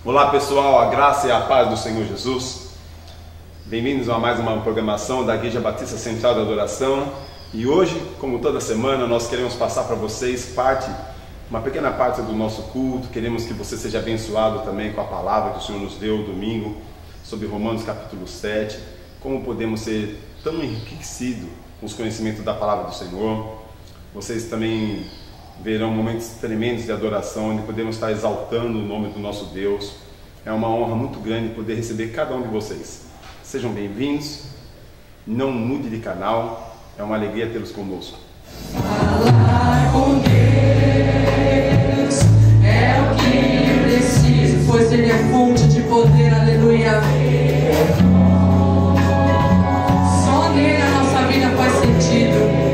Olá pessoal, a graça e a paz do Senhor Jesus. Bem-vindos a mais uma programação da Igreja Batista Central da Adoração. E hoje, como toda semana, nós queremos passar para vocês uma pequena parte do nosso culto. Queremos que você seja abençoado também com a palavra que o Senhor nos deu domingo, sobre Romanos capítulo 7. Como podemos ser tão enriquecidos com os conhecimentos da palavra do Senhor. Vocês também verão momentos tremendos de adoração, onde podemos estar exaltando o nome do nosso Deus. É uma honra muito grande poder receber cada um de vocês. Sejam bem-vindos, não mude de canal, é uma alegria tê-los conosco. Falar com Deus é o que eu preciso, pois Ele é fonte de poder, aleluia. Só nele a nossa vida faz sentido.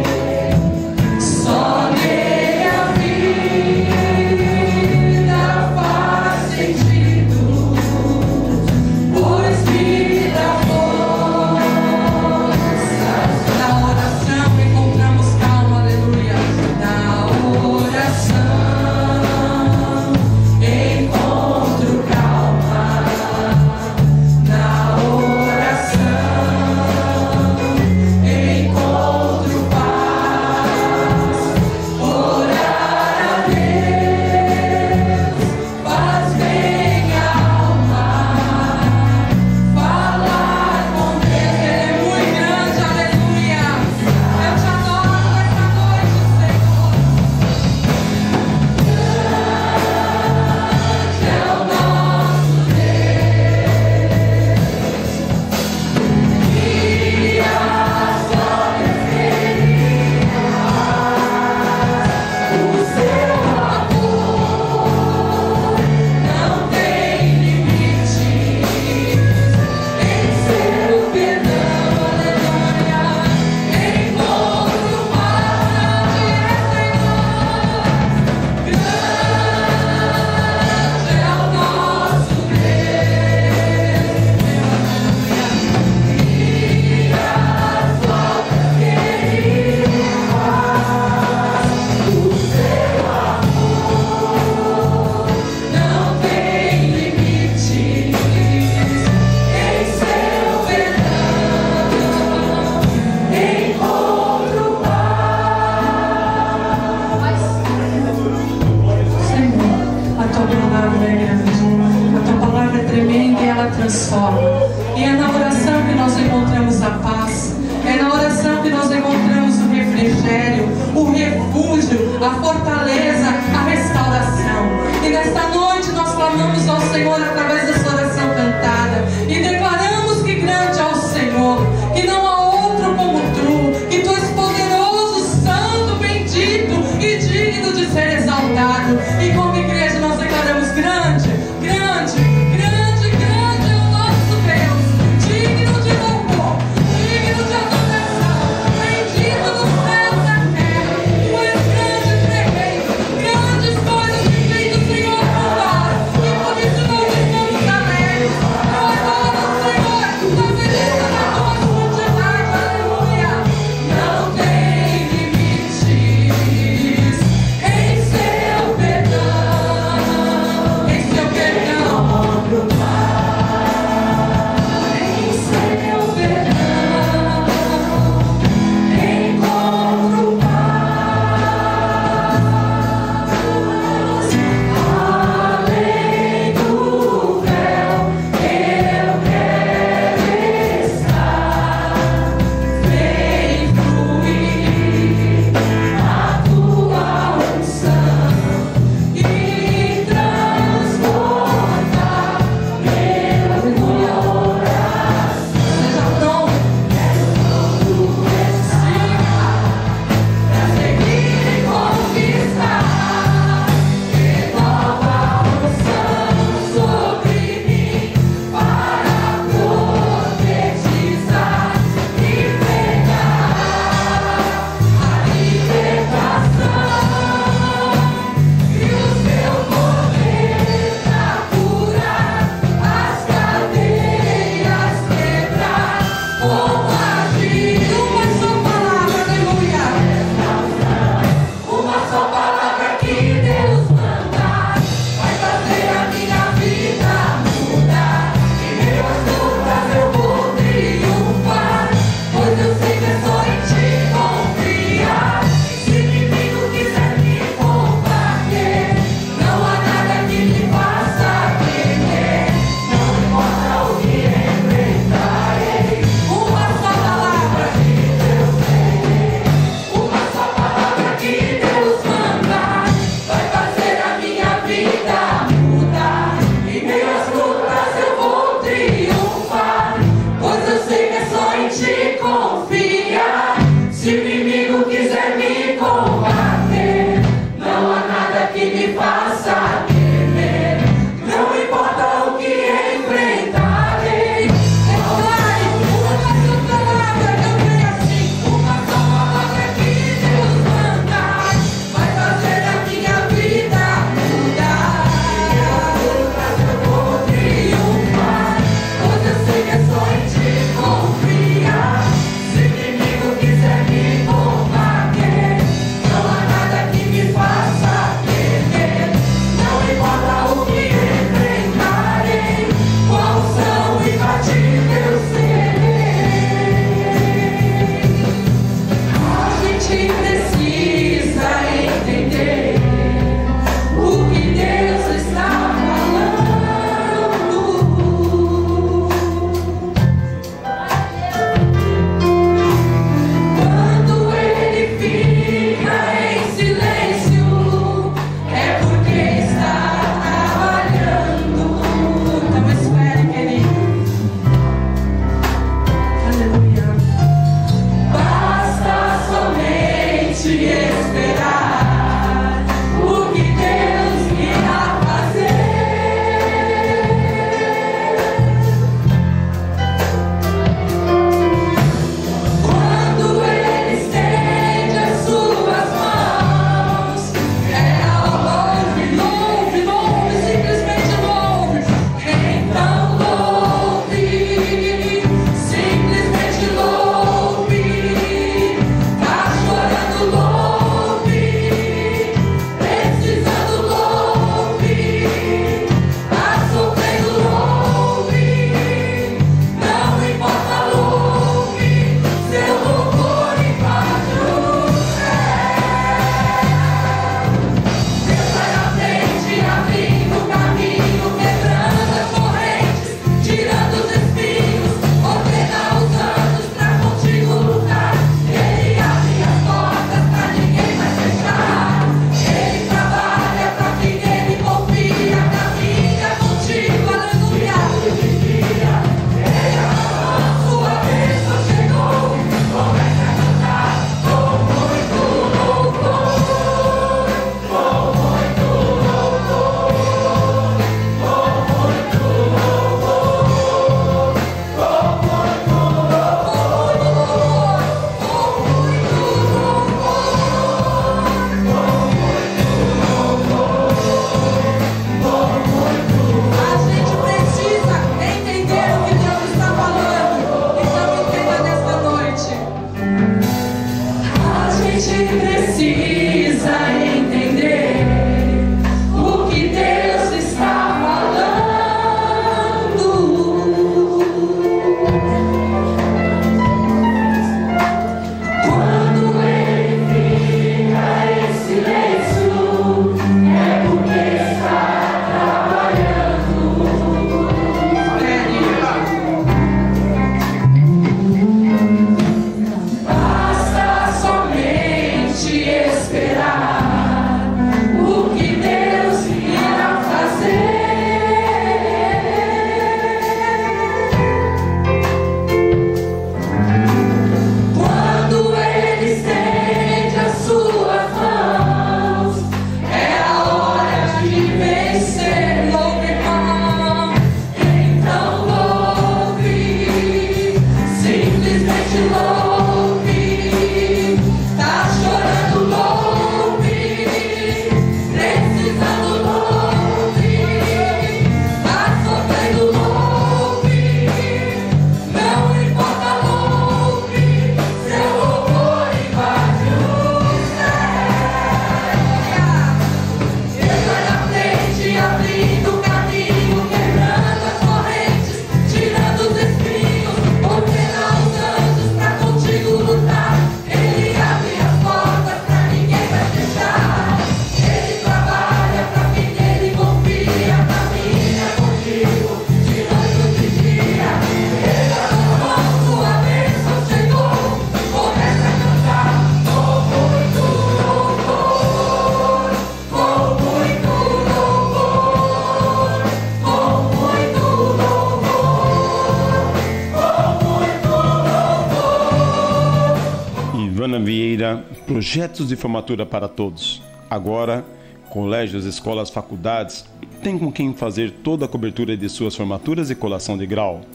Projetos de formatura para todos. Agora, colégios, escolas, faculdades têm com quem fazer toda a cobertura de suas formaturas e colação de grau.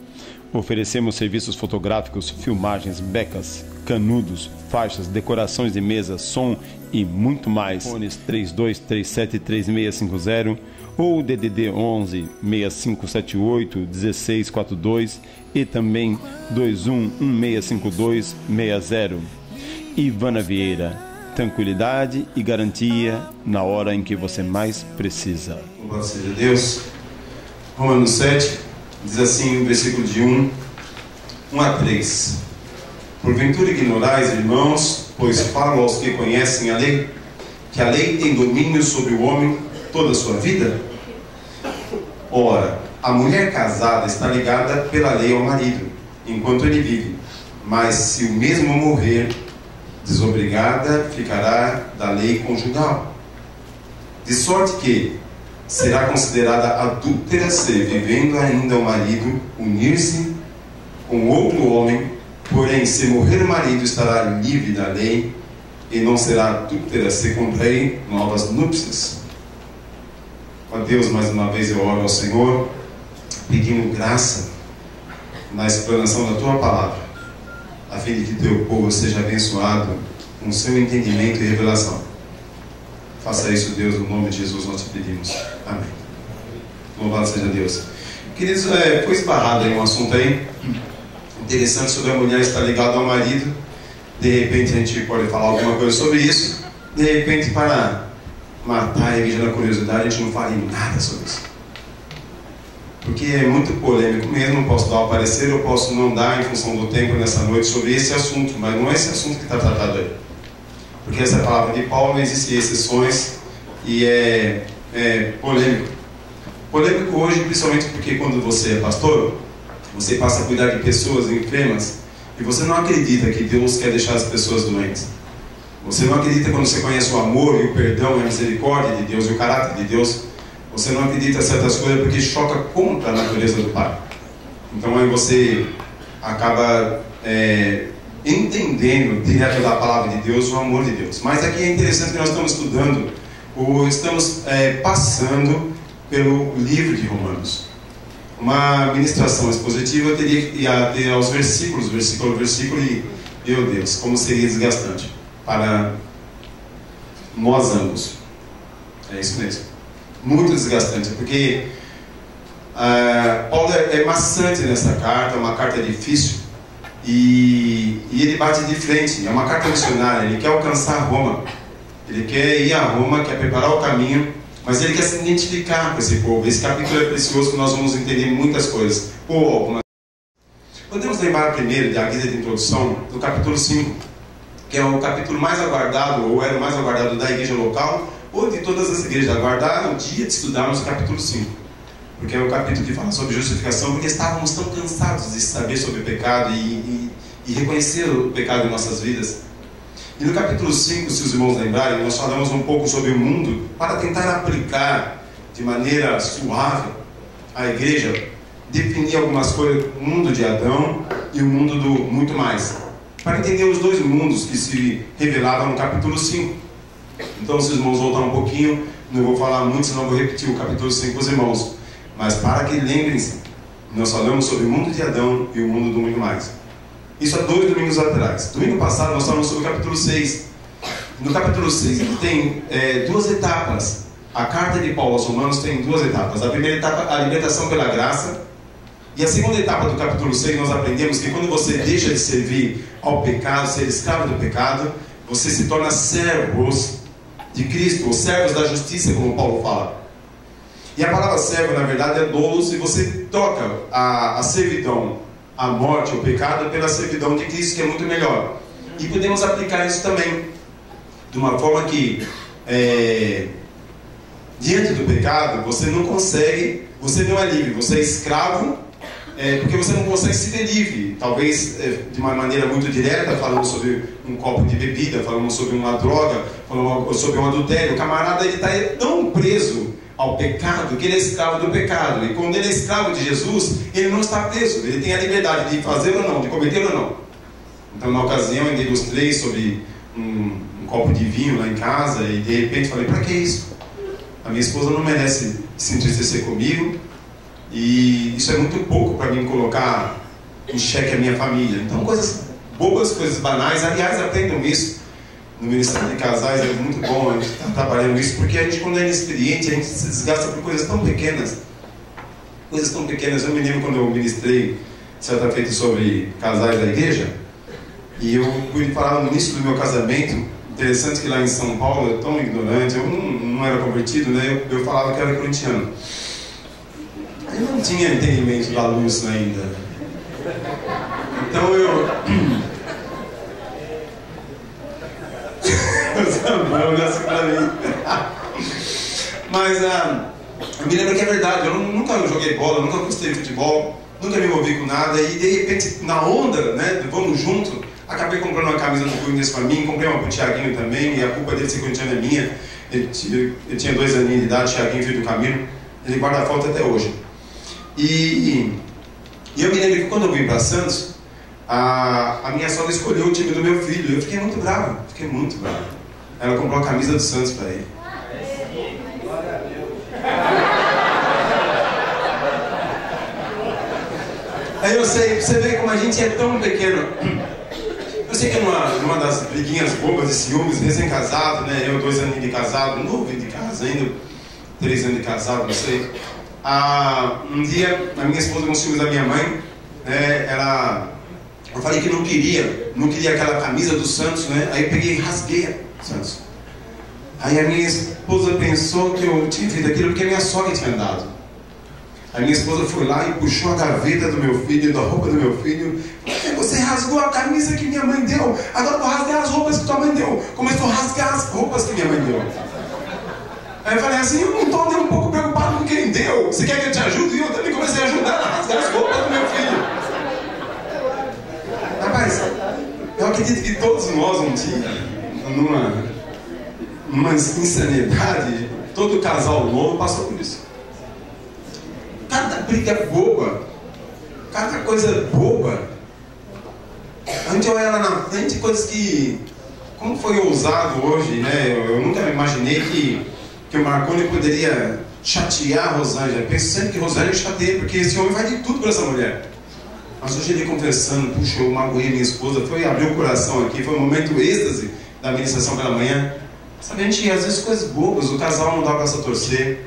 Oferecemos serviços fotográficos, filmagens, becas, canudos, faixas, decorações de mesa, som e muito mais. Fones 32373650 ou DDD 11 6578 1642 e também 21165260. Ivana Vieira, tranquilidade e garantia na hora em que você mais precisa. Louvado seja Deus. Romanos 7 diz assim, no versículo de 1 a 3: Porventura ignorais, irmãos, pois falo aos que conhecem a lei, que a lei tem domínio sobre o homem toda a sua vida? Ora, a mulher casada está ligada pela lei ao marido, enquanto ele vive, mas se o mesmo morrer, desobrigada ficará da lei conjugal. De sorte que será considerada adúltera se, vivendo ainda o marido, unir-se com outro homem, porém, se morrer o marido, estará livre da lei, e não será adúltera se contrair novas núpcias. Ó Deus, mais uma vez eu oro ao Senhor, pedindo graça na explanação da Tua Palavra, a fim de que Teu povo seja abençoado com seu entendimento e revelação. Faça isso, Deus, no nome de Jesus nós te pedimos. Amém. Louvado seja Deus. Queridos, foi esbarrado aí um assunto aí interessante sobre a mulher estar ligada ao marido. De repente a gente pode falar alguma coisa sobre isso. De repente, para matar a igreja na curiosidade, a gente não fala nada sobre isso. Porque é muito polêmico mesmo. Eu posso dar um parecer, eu posso não dar em função do tempo nessa noite sobre esse assunto, mas não é esse assunto que está tratado aí. Porque essa palavra de Paulo não existem exceções e é polêmico. Polêmico hoje, principalmente porque quando você é pastor, você passa a cuidar de pessoas enfermas e você não acredita que Deus quer deixar as pessoas doentes. Você não acredita quando você conhece o amor e o perdão e a misericórdia de Deus e o caráter de Deus. Você não acredita em certas coisas porque choca contra a natureza do Pai. Então aí você acaba entendendo direto da palavra de Deus o amor de Deus. Mas aqui é interessante que nós estamos estudando, ou estamos passando pelo livro de Romanos. Uma ministração expositiva eu teria que ir ter aos versículos, versículo a versículo, e meu Deus, como seria desgastante para nós ambos. É isso mesmo. Muito desgastante, porque Paulo é maçante nessa carta, é uma carta difícil, e ele bate de frente. É uma carta missionária, ele quer alcançar Roma, ele quer ir a Roma, quer preparar o caminho, mas ele quer se identificar com esse povo. Esse capítulo é precioso, que nós vamos entender muitas coisas, ou algumas. Podemos lembrar primeiro, da guisa de introdução, do capítulo 5, que é o capítulo mais aguardado, ou era o mais aguardado da igreja local, ou de todas as igrejas. Aguardaram o dia de estudarmos o capítulo 5, porque é o capítulo que fala sobre justificação, porque estávamos tão cansados de saber sobre o pecado e reconhecer o pecado em nossas vidas. E no capítulo 5, se os irmãos lembrarem, nós falamos um pouco sobre o mundo, para tentar aplicar de maneira suave à igreja, definir algumas coisas, o mundo de Adão e o mundo do muito mais, para entender os dois mundos que se revelavam no capítulo 5. Então, se os irmãos voltarem um pouquinho, não vou falar muito, senão vou repetir o capítulo 5 para os irmãos. Mas para que lembrem-se, nós falamos sobre o mundo de Adão e o mundo do muito mais. Isso há 2 domingos atrás. Domingo passado nós falamos sobre o capítulo 6. No capítulo 6 ele tem 2 etapas. A carta de Paulo aos Romanos tem 2 etapas. A primeira etapa, a libertação pela graça. E a segunda etapa do capítulo 6 nós aprendemos que quando você deixa de servir ao pecado, ser escravo do pecado, você se torna servos de Cristo, ou servos da justiça, como Paulo fala. E a palavra servo, na verdade, é doulos, e você troca a servidão, a morte, o pecado, pela servidão de Cristo, que é muito melhor. E podemos aplicar isso também, de uma forma que, diante do pecado, você não consegue, você não é livre, você é escravo, porque você não consegue se ver livre. Talvez de uma maneira muito direta, falamos sobre um copo de bebida, falamos sobre uma droga, falamos sobre um adultério. O camarada está tão preso ao pecado que ele é escravo do pecado. E quando ele é escravo de Jesus, ele não está preso, ele tem a liberdade de fazer ou não, de cometer ou não. Então, na ocasião, eu ilustrei sobre um copo de vinho lá em casa e de repente falei, para que isso? A minha esposa não merece se entristecer comigo e isso é muito pouco para mim colocar em xeque a minha família. Então coisas bobas, coisas banais, aliás, aprendam isso no Ministério de Casais, é muito bom a gente estar trabalhando isso, porque a gente, quando é inexperiente, a gente se desgasta por coisas tão pequenas. Coisas tão pequenas. Eu me lembro quando eu ministrei certa feita sobre casais da igreja, e eu pude falar no início do meu casamento. Interessante que lá em São Paulo, eu tão ignorante, eu não era convertido, né? Eu falava que era corintiano. Eu não tinha entendimento da luz ainda. Então eu mas eu me lembro que é verdade, eu nunca joguei bola, nunca gostei de futebol, nunca me envolvi com nada, e de repente, na onda, né, vamos junto, acabei comprando uma camisa do Corinthians para mim, comprei uma pro Thiaguinho também, e a culpa dele ser corintiano é minha. Ele tinha 2 aninhos de idade, Thiaguinho, filho do Camilo, ele guarda a foto até hoje. E eu me lembro que quando eu vim para Santos, a minha sogra escolheu o time do meu filho, eu fiquei muito bravo. Ela comprou a camisa do Santos para ele. Aí eu sei, você vê como a gente é tão pequeno. Eu sei que numa das briguinhas bobas de ciúmes, recém-casado, né? Eu 2 anos de casado, novo de casa ainda, 3 anos de casado, não sei. Um dia, a minha esposa com os ciúmes da minha mãe, né? Eu falei que não queria aquela camisa do Santos, né? Aí eu peguei e rasguei a Santos. Aí a minha esposa pensou que eu tinha feito aquilo porque a minha sogra tinha dado. A minha esposa foi lá e puxou a gaveta do meu filho, da roupa do meu filho. Você rasgou a camisa que minha mãe deu, agora eu vou rasgar as roupas que tua mãe deu. Começou a rasgar as roupas que minha mãe deu. Aí eu falei assim, eu não estou nem um pouco preocupado com quem deu. Você quer que eu te ajude? E eu também comecei a ajudar a rasgar as roupas do meu filho. Rapaz, eu acredito que todos nós um dia, numa insanidade, todo casal novo passou por isso. Cada briga boba, cada coisa boba, a gente olha lá na frente coisas que, como foi ousado hoje, né? Eu nunca imaginei que o Marconi poderia chatear a Rosângela. Eu penso sempre que Rosângela chateia, porque esse homem faz de tudo para essa mulher. Mas hoje ele conversando, puxa, eu magoei minha esposa, foi abrir o coração aqui, foi um momento êxtase da ministração pela manhã. Sabe, a gente, às vezes coisas bobas, o casal não dá para se torcer.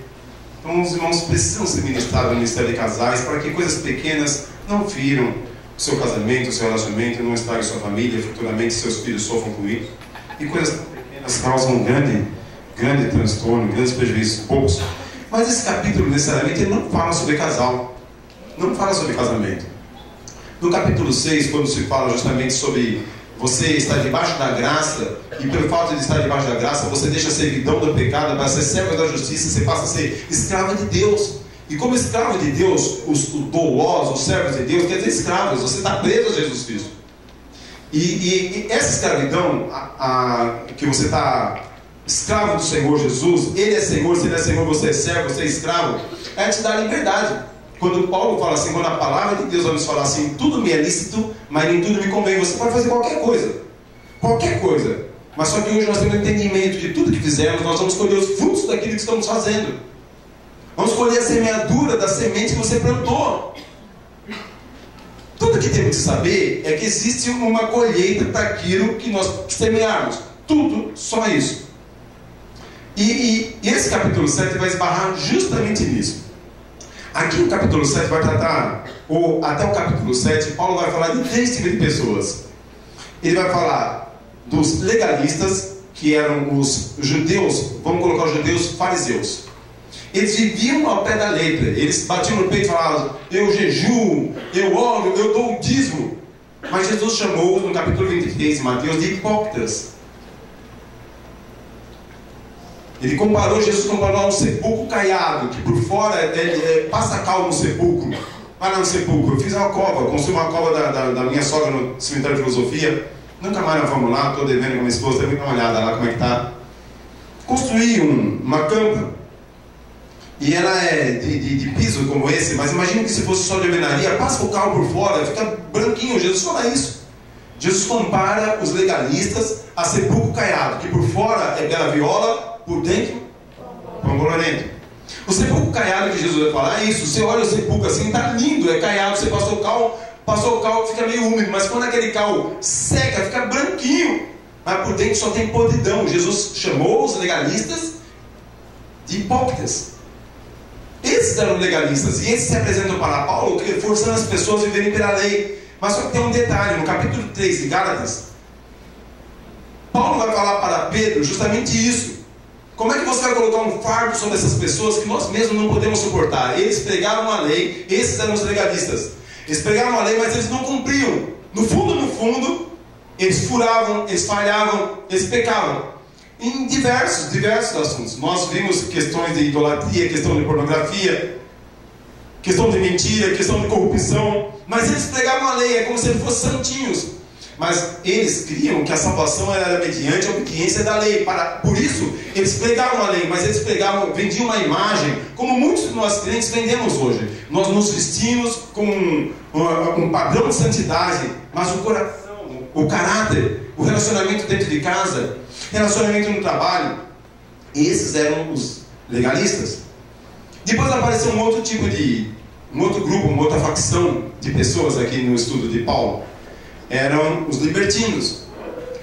Então os irmãos precisam ser ministrados no Ministério de Casais, para que coisas pequenas não firam o seu casamento, o seu relacionamento, não estrague sua família, futuramente seus filhos sofram com isso. E coisas pequenas causam um grande transtorno, grandes prejuízos, poucos. Mas esse capítulo, necessariamente, ele não fala sobre casal, não fala sobre casamento. No capítulo 6, quando se fala justamente sobre você estar debaixo da graça, e pelo fato de estar debaixo da graça, você deixa a servidão do pecado para ser servo da justiça, você passa a ser escravo de Deus. E como escravo de Deus, os doulosos, os servos de Deus, quer dizer escravos, você está preso a Jesus Cristo. E essa escravidão, que você está escravo do Senhor Jesus, Ele é Senhor, se Ele é Senhor, você é servo, você é escravo, é te dar liberdade. Quando Paulo fala assim, quando a palavra de Deus vai nos falar assim, tudo me é lícito, mas nem tudo me convém, você pode fazer qualquer coisa, mas só que hoje nós temos um entendimento de tudo que fizermos, nós vamos colher os frutos daquilo que estamos fazendo, vamos colher a semeadura da semente que você plantou. Tudo que temos que saber é que existe uma colheita para aquilo que nós semearmos, tudo, só isso. E esse capítulo 7 vai esbarrar justamente nisso. Aqui no capítulo 7 vai tratar, ou até o capítulo 7, Paulo vai falar de 3 tipos de pessoas. Ele vai falar dos legalistas, que eram os judeus, vamos colocar os judeus fariseus. Eles viviam ao pé da letra, eles batiam no peito e falavam, eu jejuo, eu oro, eu dou o dízimo. Mas Jesus chamou, no capítulo 23 de Mateus, de hipócritas. Jesus comparou a um sepulcro caiado, que por fora passa cal no sepulcro. Vai lá no sepulcro, eu fiz uma cova, construí uma cova da minha sogra no cemitério de filosofia. Nunca mais nós vamos lá, estou devendo com a minha esposa, tem que dar uma olhada lá como é que está. Construí uma campa, e ela é de piso como esse, mas imagina que se fosse só de alvenaria, passa o cal por fora, fica branquinho. Jesus fala isso. Jesus compara os legalistas a sepulcro caiado, que por fora é bela viola, por dentro, pão bolorento. O sepulcro caiado que Jesus vai falar é isso. Você olha o sepulcro assim, está lindo, é caiado, você passou o cal, fica meio úmido, mas quando aquele cal seca, fica branquinho, mas por dentro só tem podridão. Jesus chamou os legalistas de hipócritas. Esses eram legalistas, e esses se apresentam para Paulo forçando as pessoas a viverem pela lei. Mas só que tem um detalhe, no capítulo 3 de Gálatas, Paulo vai falar para Pedro justamente isso. Como é que você vai colocar um fardo sobre essas pessoas que nós mesmos não podemos suportar? Eles pregavam a lei, esses eram os legalistas. Eles pregavam a lei, mas eles não cumpriam. No fundo, eles furavam, eles falhavam, eles pecavam. Em diversos assuntos. Nós vimos questões de idolatria, questão de pornografia, questão de mentira, questão de corrupção. Mas eles pregavam a lei, é como se eles fossem santinhos. Mas eles criam que a salvação era mediante a obediência da lei. Por isso, eles pregavam a lei, mas eles vendiam uma imagem, como muitos de nós crentes vendemos hoje. Nós nos vestimos com um padrão de santidade, mas o coração, o caráter, o relacionamento dentro de casa, relacionamento no trabalho, esses eram os legalistas. Depois apareceu um outro grupo, uma outra facção de pessoas aqui no estudo de Paulo. Eram os libertinos.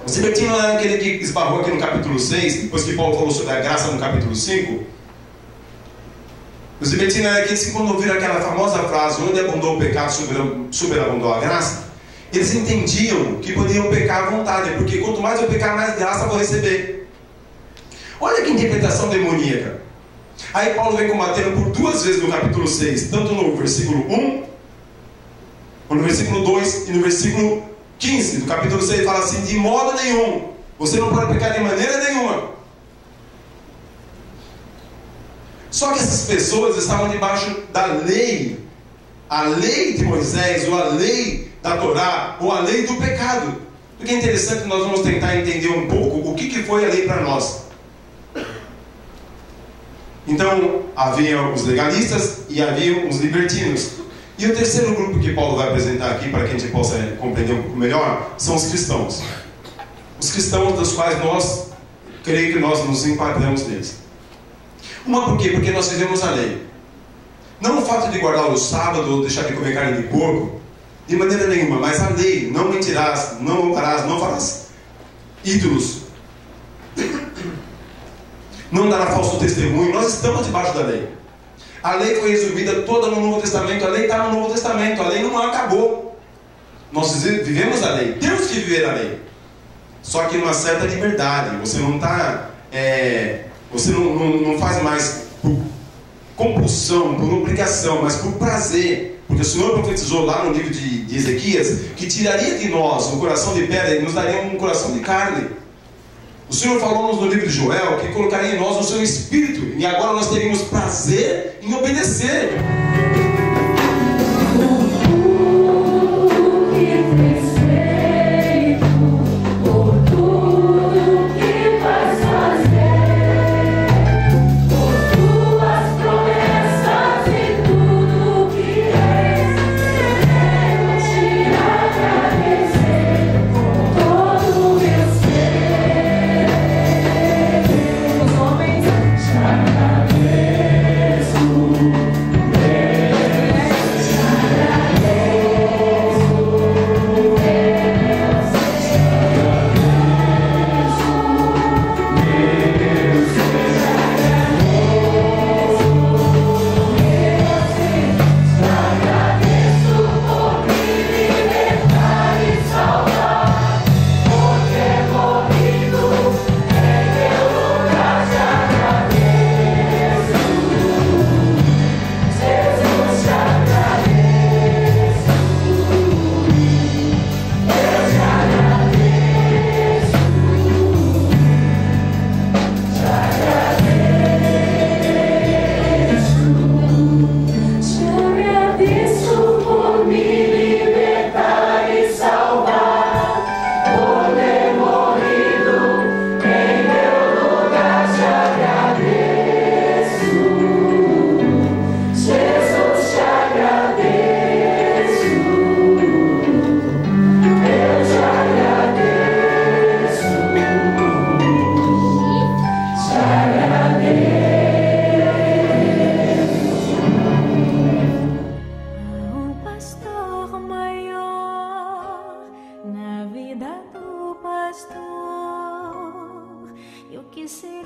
Os libertinos eram aquele que esbarrou aqui no capítulo 6, depois que Paulo falou sobre a graça no capítulo 5. Os libertinos eram aqueles que, quando ouviram aquela famosa frase, onde abundou o pecado, superabundou a graça, eles entendiam que podiam pecar à vontade, porque quanto mais eu pecar, mais graça eu vou receber. Olha que interpretação demoníaca. Aí Paulo vem combatendo por 2 vezes no capítulo 6, tanto no versículo 1, no versículo 2 e no versículo 15 do capítulo 6, fala assim: de modo nenhum, você não pode pecar de maneira nenhuma. Só que essas pessoas estavam debaixo da lei, a lei de Moisés, ou a lei da Torá, ou a lei do pecado. O que é interessante, nós vamos tentar entender um pouco o que foi a lei para nós. Então, havia os legalistas e havia os libertinos. E o terceiro grupo que Paulo vai apresentar aqui, para que a gente possa compreender um pouco melhor, são os cristãos. Os cristãos dos quais creio que nós nos enquadramos neles. Por quê? Porque nós vivemos a lei. Não o fato de guardar o sábado ou deixar de comer carne de porco, de maneira nenhuma, mas a lei: não mentirás, não roubarás, não farás ídolos, não dará falso testemunho. Nós estamos debaixo da lei. A lei foi resumida toda no Novo Testamento. A lei está no Novo Testamento. A lei não acabou. Nós vivemos a lei. Temos que viver a lei. Só que numa certa liberdade. Você não está... você não faz mais por compulsão, por obrigação, mas por prazer. Porque o Senhor profetizou lá no livro de Ezequias que tiraria de nós um coração de pedra e nos daria um coração de carne. O Senhor falou-nos no livro de Joel que colocaria em nós o seu espírito, e agora nós teríamos prazer em obedecer. Os homens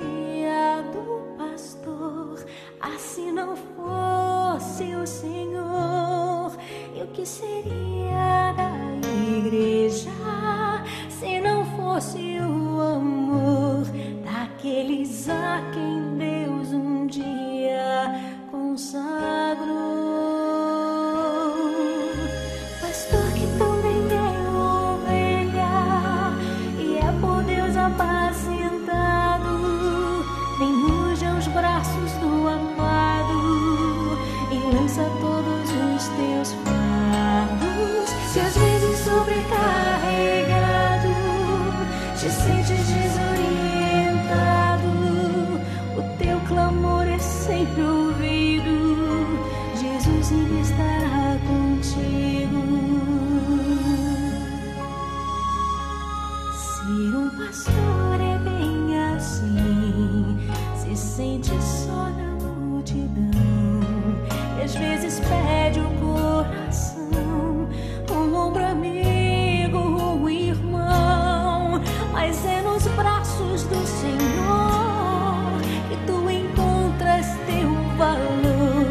seria do pastor, se não fosse o Senhor? E o que seria da igreja se não fosse o amor daqueles a quem Deus um dia consagrou? Pastor que também é ovelha e é por Deus apacentado, vem hoje aos braços do amado e lança todos os teus fardos. Se às vezes sobrecarregado te sentes desorientado, o teu clamor é sempre ouvido, Jesus sempre estará contigo. Ser um pastor é bem assim, se sente só na multidão e às vezes pede o coração, um ombro amigo, um irmão, mas é nos braços do Senhor que tu encontras teu valor.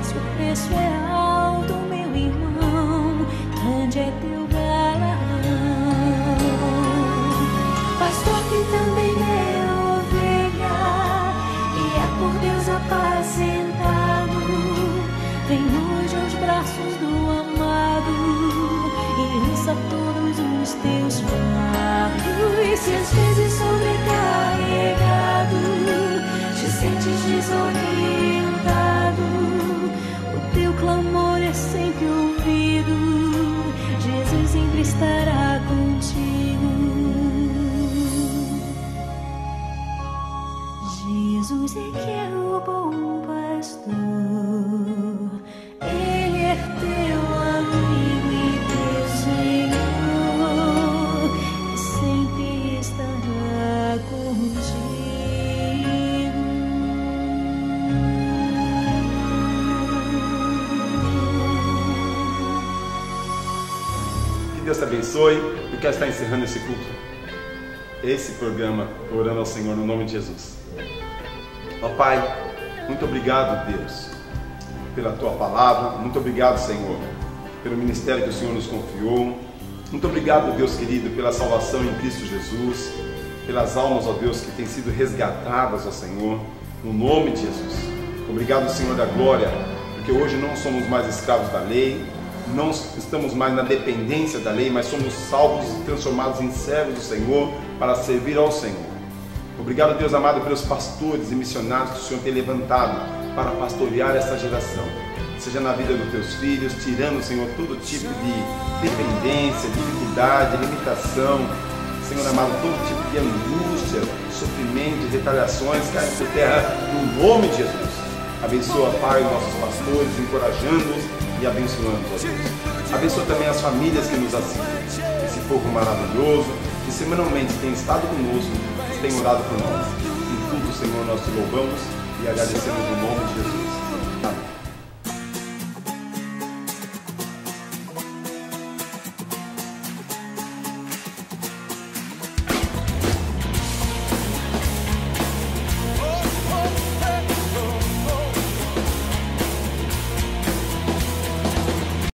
Se o preço é alto, meu irmão, grande é teu galardão. Pastor que também é ovelha e é por Deus apacentado, vem hoje aos braços do amado e lança todos os teus fardos. E se às vezes sobrecarregado te sentes desorientado, o teu clamor é sempre ouvido, Jesus sempre estará contigo. Jesus é que é o bom pastor, Ele é teu amigo e teu Senhor, e sempre estará contigo. Que Deus te abençoe. Eu quero estar encerrando esse culto, esse programa, orando ao Senhor no nome de Jesus. Ó Pai, muito obrigado, Deus, pela Tua palavra. Muito obrigado, Senhor, pelo ministério que o Senhor nos confiou. Muito obrigado, Deus querido, pela salvação em Cristo Jesus, pelas almas, ó Deus, que têm sido resgatadas, ó Senhor, no nome de Jesus. Obrigado, Senhor da glória, porque hoje não somos mais escravos da lei, não estamos mais na dependência da lei, mas somos salvos e transformados em servos do Senhor para servir ao Senhor. Obrigado, Deus amado, pelos pastores e missionários que o Senhor tem levantado para pastorear essa geração, seja na vida dos teus filhos, tirando, Senhor, todo tipo de dependência, dificuldade, limitação, Senhor amado, todo tipo de angústia, sofrimento, retaliações, caem por terra no nome de Jesus. Abençoa, Pai, os nossos pastores, encorajando-os e abençoando-os, ó Deus. Abençoa também as famílias que nos assistem, esse povo maravilhoso que semanalmente tem estado conosco, tem orado por nós. Em tudo, Senhor, nós te louvamos e agradecemos no nome de Jesus.